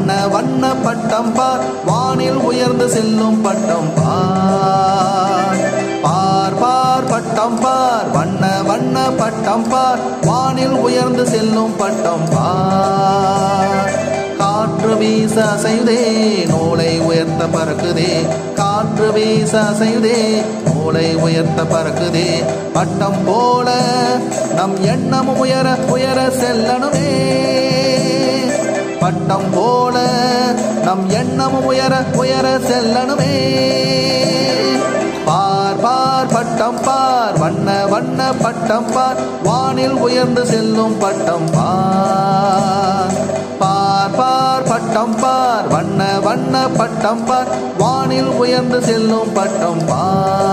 வண்ண வண்ண பட்டம் பார் வானில் உயர்ந்து செல்லும் பட்டம் பார் பார் பார் பட்டம் பார் வண்ண வண்ண பட்டம் பார் வானில் உயர்ந்து செல்லும் பட்டம் பார் காற்று வீச அசையுதே நூலை உயர்த்த பறக்குதே காற்று வீச அசையுதே நூலை உயர்த்த பறக்குதே பட்டம் போல நம் எண்ணம் உயர உயர செல்லணுமே பட்டம் போல நம் எண்ணம் உயர உயர செல்லணுமே பார் பார் பட்டம் பார் வண்ண வண்ண பட்டம் பார் வானில் உயர்ந்து செல்லும் பட்டம் பார் பார் பார் பட்டம் பார் வண்ண வண்ண பட்டம் பார் வானில் உயர்ந்து செல்லும் பட்டம் பார்